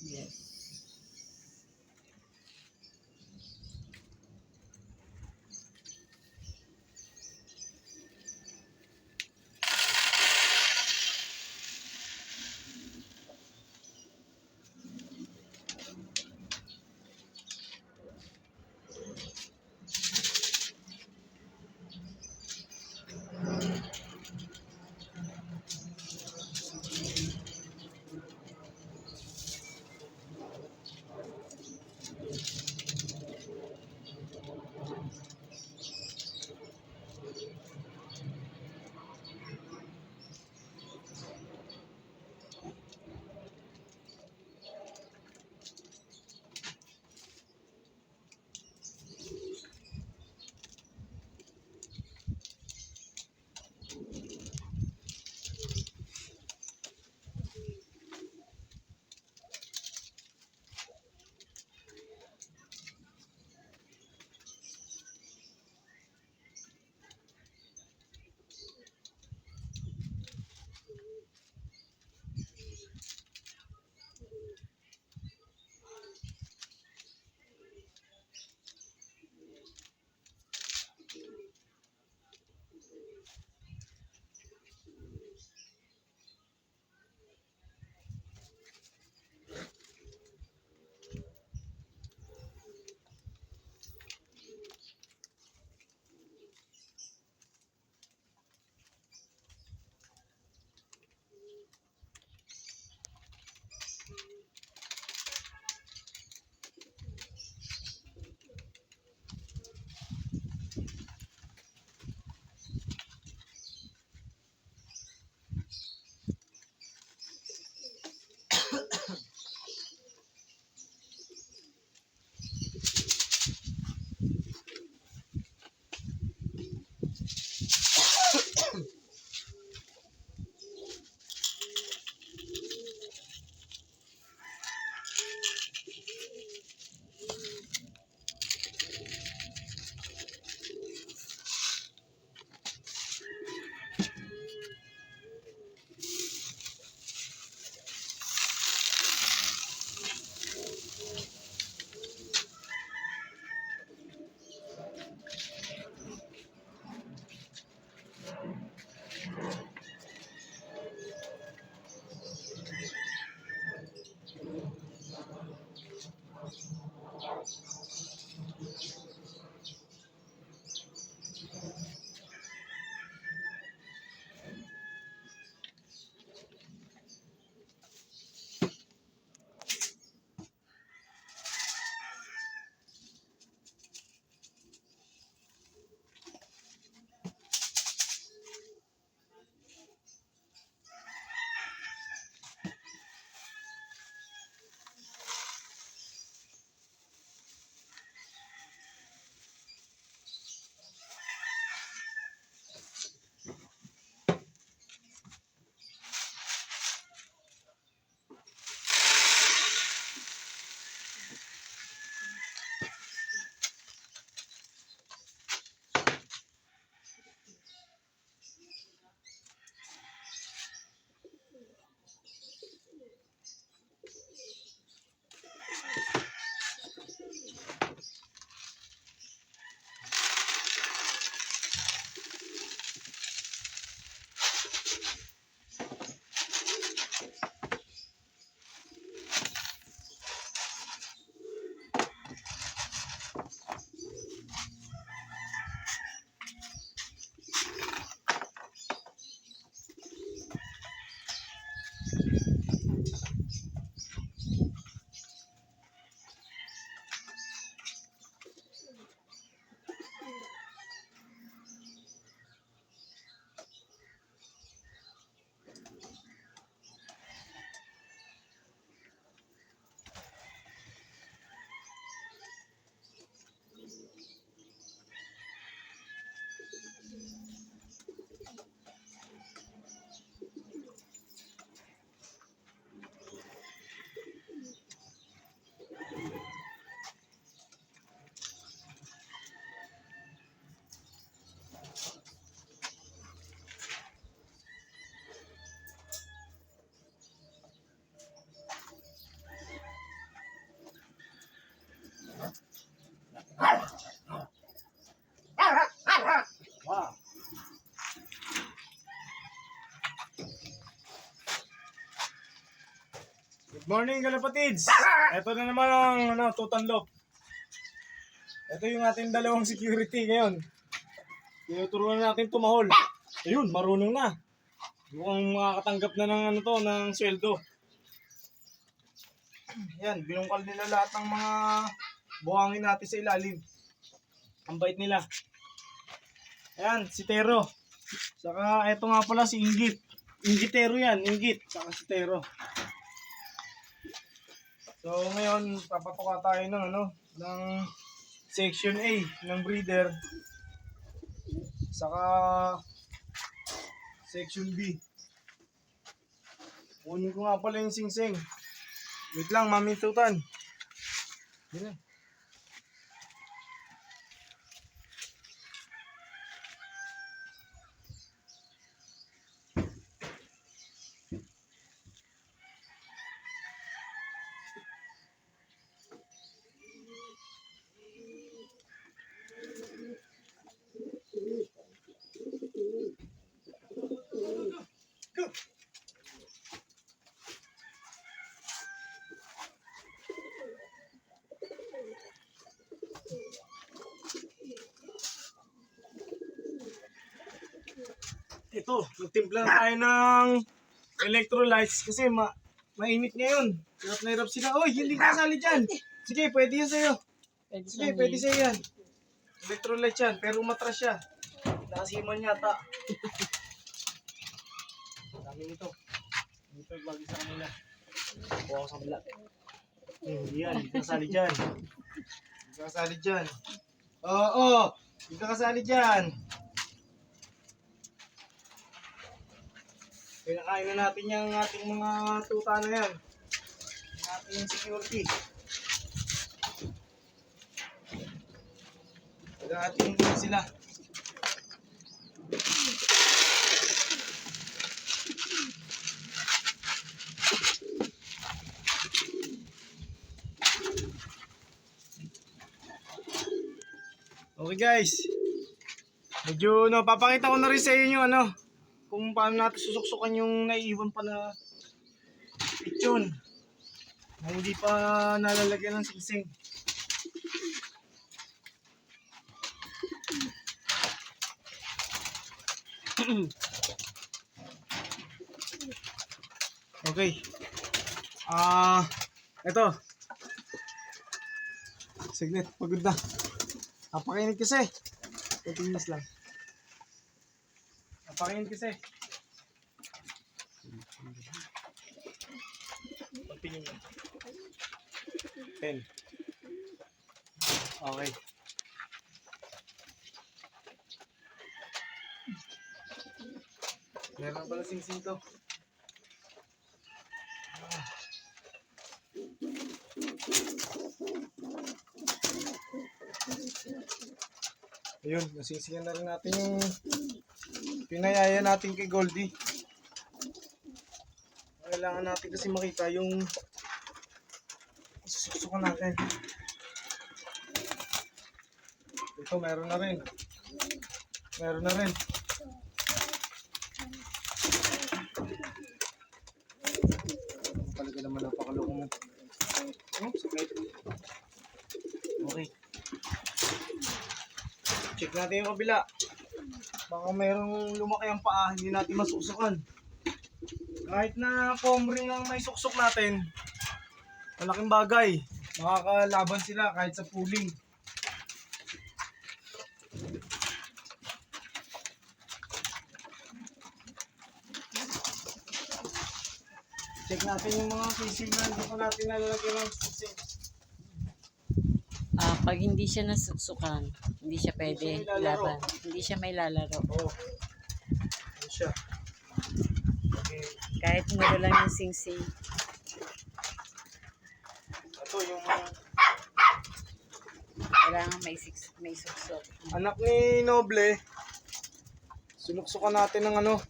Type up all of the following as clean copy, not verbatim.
Yes. Good morning, kalapatids! Ito na naman ang tutanlop. Ito yung ating dalawang security ngayon. Tinuturuan natin tumahol. Ayun, marunong na. Mukhang makakatanggap na ng sweldo. Yan, binungkal nila lahat ng mga buhangin natin sa ilalim. Ang bait nila. Ayan, si Tero. Saka ito nga pala si Inggit. Inggitero yan, Inggit. Saka si Tero. So ngayon, papatuka tayo ng section A ng breeder. Saka section B. Kunin ko nga pala yung singsing. Wait lang, mamintutan. Yan. Go. Ito, magtimpla na tayo ng electrolytes kasi mainit ngayon. Hirap na hirap sila. Oy, hindi ka kasali dyan. Sige, pwede yan sa'yo. Sige, pwede sa'yo yan. Electrolytes yan, pero matras siya. Nakasiman yata. Dami nito. Dito, bagi sa kanila. Buha ko sa kabila. Hindi yan, hindi ka kasali dyan. Hindi ka kasali dyan. Oo, hindi ka kasali dyan. Pinakain na natin yung ating mga tuta na yan. Yung ating security. Pag-ating sila. Okay guys. Medyo papakita ko na rin sa inyo kung paano natin susuksukan yung naiiwan pa na pichon na hindi pa nalalagyan ng singsing. Okay. Ito. Signet, pagod na. Napakainit kasi. Continuous lang. Napakainit kasi. Continue lang. 10. Okay. Meron pala singsing to. Ayun, nasisiyan na rin natin yung pinayaya natin kay Goldie. Kailangan natin kasi makita yung susuksukan natin. Ito, meron na rin. Meron na rin. Talaga naman napakaloko mo. Oh, sakit. Okay. Check natin yung kabila. Baka mayroong lumaki ang paa, hindi natin masusukan. Kahit na foam ring ang may suksok natin, malaking bagay. Makakalaban sila kahit sa pooling. Check natin yung mga sisig na hindi pa natin nalalagyan ng sisig. Pag hindi siya nasuksukan, hindi siya pwede laban. Hindi siya may lalaro. Oo. Ano siya? Okay. Kahit muro lang yung singsing. Ito yung Kailangan may suksok. anak ni Noble. Sinuksukan natin ng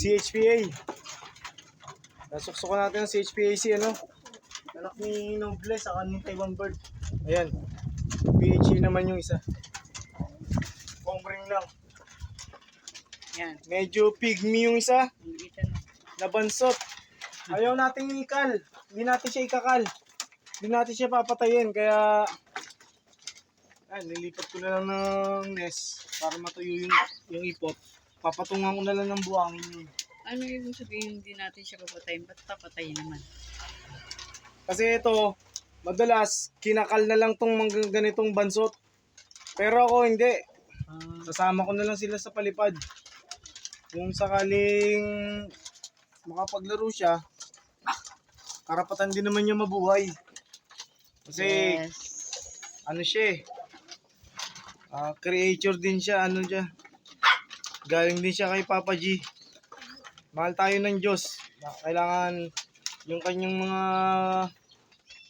CHPA. Nasuksukan natin ng CHPA anak ni Noble sa kaning Taiwan bird. Ayan. PHA naman yung isa. Foam ring lang. Yan. Medyo pygmy yung isa. Dito na. Nabansot. Ayaw nating ikal. Hindi natin siya ikakal. Hindi natin siya papatayin. Kaya, nilipat ko na lang ng nest para matuyo yung ipot. Papatungan ko na lang ng buhangin yun. Ano yung sabihin hindi natin siya papatayin? Ba't papatayin naman? Kasi ito, madalas, kinakal na lang tong mga ganitong bansot. Pero ako hindi. Sasama ko na lang sila sa palipad. Kung sakaling makapaglaro siya, karapatan din naman niya mabuhay. Kasi, Yes. ano siya creature din siya, ano siya. Galing din siya kay Papa G. Mahal tayo ng Diyos. Kailangan yung kanyang mga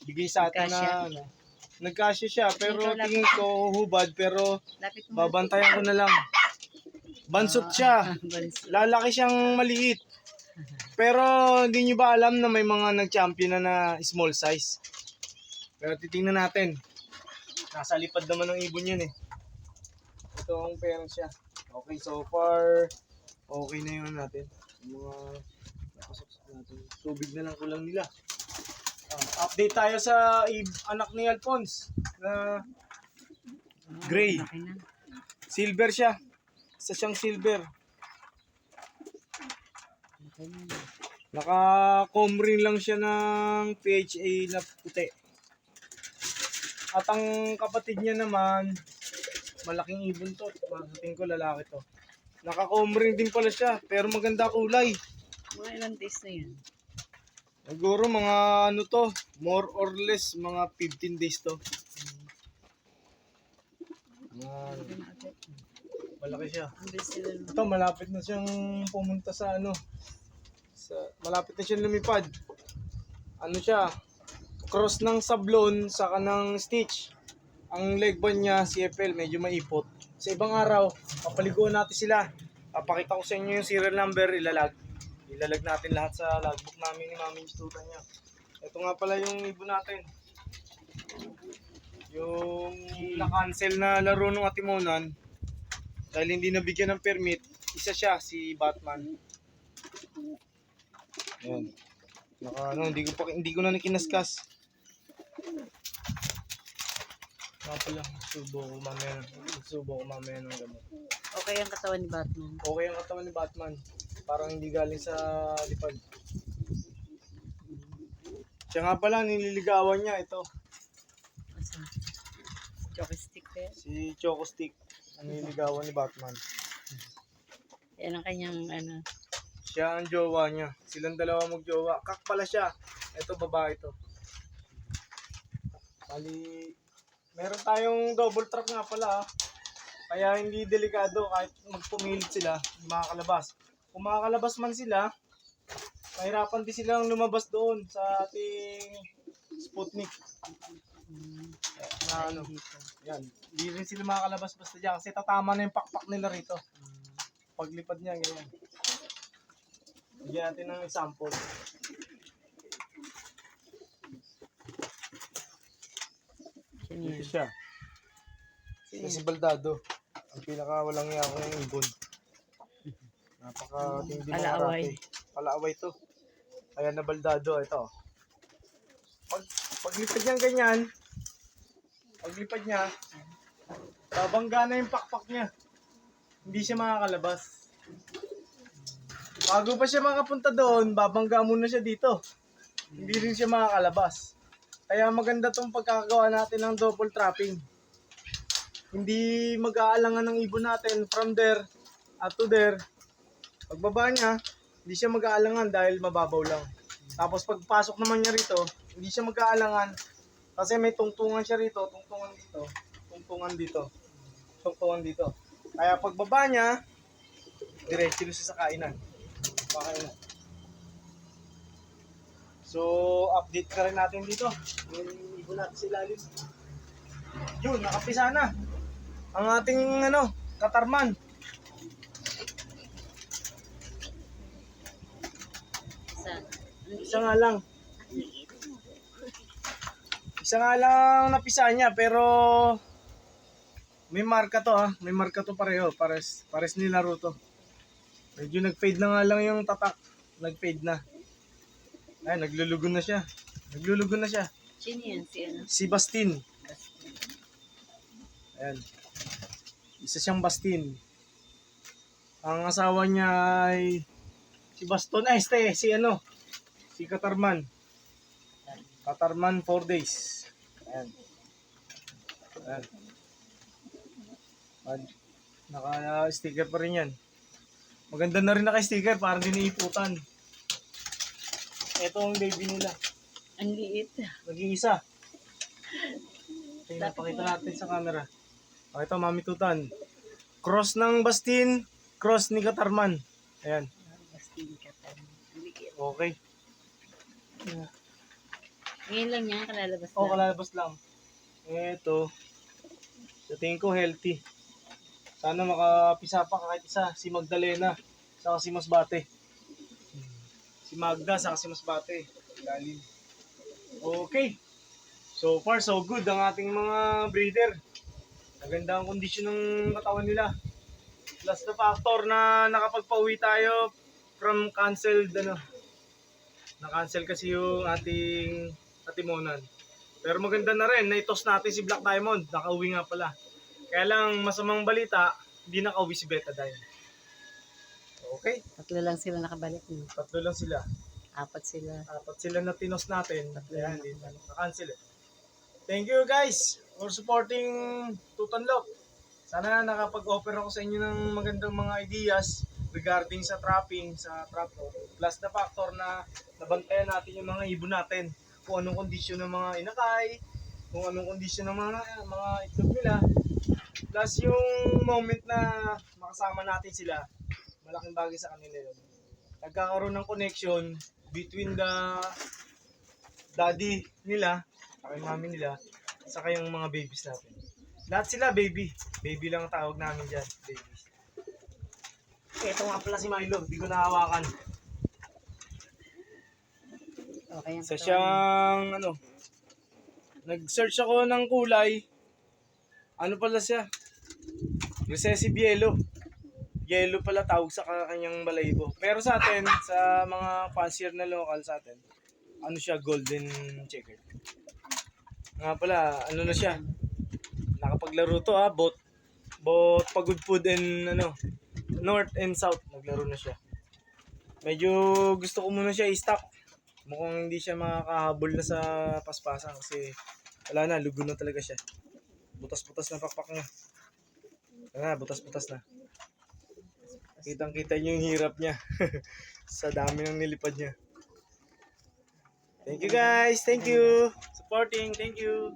bigay sa atin na ano. Nagkasya siya, pero tingin ko hubad, pero Lapit mo. babantayan ko na lang. Bansot siya. Lalaki siyang maliit. Pero hindi nyo ba alam na may mga nag-champion na small size? Pero titingnan natin. Nasa lipad naman ng ibon yun eh. Ito ang parents siya. Okay, so far, okay na yun natin. Yung mga nakasaksak natin. Tubig na lang kulang nila. Update tayo sa anak ni Alphonse na gray. Laki na. Silver siya. Isa siyang silver. Laki na. Naka-comb ring lang siya ng PHA na puti. At ang kapatid niya naman, malaking ibon to. Masating ko lalaki to. Naka-comb ring din pala siya, pero maganda kulay. Mga ilang days na yan? Siguro mga ano to, more or less mga 15 days to. Malaki siya. Ang bilis nila. Ito, malapit na siyang pumunta sa ano. Malapit na siyang lumipad. Ano siya? Cross ng sablon sa kanang stitch. Ang leg band niya, CFL, medyo maipot. Sa ibang araw, papaliguan natin sila. Papakita ko sa inyo yung serial number, Ilalag natin lahat sa logbook namin ni Mami Instituta niya. Ito nga pala yung ibon natin. Yung na-cancel na laro ng Atimonan, dahil hindi nabigyan ng permit, isa siya, si Batman. Yan. Hindi ko na nakinaskas. Nga pala, subo ko mamaya ng gamot. Okay ang katawan ni Batman. Okay ang katawan ni Batman. Parang hindi galing sa lipad. Siya nga pala, nililigawan niya ito. Asa? Choco stick pa yan. Si Choco Stick. Ang nililigawan ni Batman. Yan ang kanyang ano. Siya ang jowa niya. Silang dalawa mag-jowa. Kak pala siya. Ito, babae to. Bali, meron tayong double trap nga pala. Kaya hindi delikado kahit magpumilit sila, hindi makakalabas. Kung makakalabas man sila, mahirapan din silang lumabas doon sa ating Sputnik. Na ano, yan. Hindi rin sila makakalabas basta dyan kasi tatama na yung pakpak nila rito. Paglipad niya, ganyan. Bigyan natin ng example. Ito siya. Ito si Baldado. Ang pinakawalang niya akong ibon. Napakatindi ng Palaaway. arate. Palaaway to. Kaya na Baldado. Ito. Paglipad niya ganyan, paglipad niya, babangga na yung pakpak niya. Hindi siya makakalabas. Bago pa siya makapunta doon, babangga muna siya dito. Hindi rin siya makakalabas. Kaya maganda tong pagkakagawa natin ng double trapping. Hindi mag-aalangan ng ibon natin from there at to there. Pagbaba niya, hindi siya mag-aalangan dahil mababaw lang. Tapos pagpasok naman niya rito, hindi siya mag-aalangan kasi may tungtungan siya rito, tungtungan dito, tungtungan dito, tungtungan dito. Kaya pagbaba niya, diretso na siya sa kainan. Pakainan. So, update ka rin natin dito. Yung ibon natin sa ilalim. Yun, nakapisa na. Ang ating katarman. Isa nga lang. Isa nga lang napisa niya pero may marka to ha. May marka to pareho. Pares nilaro to. Medyo nag-fade na nga lang yung tatak. Nag-fade na. Ay, naglulugon na siya. Naglulugon na siya. Sino yan? Si ano? Si Bastin. Ayan. Isa siyang Bastin. Ang asawa niya ay si Baston. Ay, si ano? Si Katarman. Katarman 4 days. Ayan. Ayan. Naka-sticker pa rin yan. Maganda na rin naka-sticker para din iiputan. Ito ang baby nila. Ang liit. Nag-iisa. Tingnan, pakita natin sa camera. Ito, Mami Tutan. Cross ng Bastin, cross ni Katarman. Ayan. Bastin ka pa. Ang liit. Okay. Ngayon lang niya, kalalabas na. Oo, kalalabas lang. Ito. Sa tingin ko healthy. Sana makapisa pa kahit isa. Si Magdalena. Saka si Masbate. Si Magda, saka si Masbate. Galing. Okay. So far, so good ang ating mga breeder. Maganda ang kondisyon ng katawan nila. Plus the factor na nakapagpauwi tayo from canceled, na-cancel kasi yung ating atimonan. Pero maganda na rin, naitos natin si Black Diamond. Nakauwi nga pala. Kaya lang, masamang balita, hindi nakauwi si Betadine. Okay? 3 lang sila nakabalik. 3 lang sila. 4 sila. 4 sila na tinos natin. Kaya hindi na-cancel eh. Thank you guys for supporting Tutanlok. Sana nakapag-offer ako sa inyo ng magandang mga ideas regarding sa trapping, sa trap. Plus the factor na nabantayan natin yung mga ibon natin. Kung anong kondisyon ng mga inakay, kung anong kondisyon ng mga itlog nila. Plus yung moment na makasama natin sila, malaking bagay sa kanila yun. Nagkakaroon ng connection between the daddy nila, saka yung mami nila, saka yung mga babies natin. Lahat sila baby. Baby lang ang tawag namin dyan. Babies. Ito nga pala si Milo. Hindi ko nahawakan. Okay, Isa siyang nag-search ako ng kulay. Ano pala siya? Recessive yellow. Yellow pala tawag sa kanyang balahibo. Pero sa atin, sa mga fancier na local sa atin, ano siya, golden checker. Nga pala, ano na siya? Nakapaglaro to both pagod food and north and south, naglaro na siya. Medyo gusto ko muna siya i-stock. Mukhang hindi siya makakahabol na sa paspasan kasi wala na, lugo na talaga siya. Butas-butas na pakpak niya. Butas-butas na. Kitang-kita niyo yung hirap niya sa dami ng nilipad niya. Thank you guys, thank you. Supporting, thank you.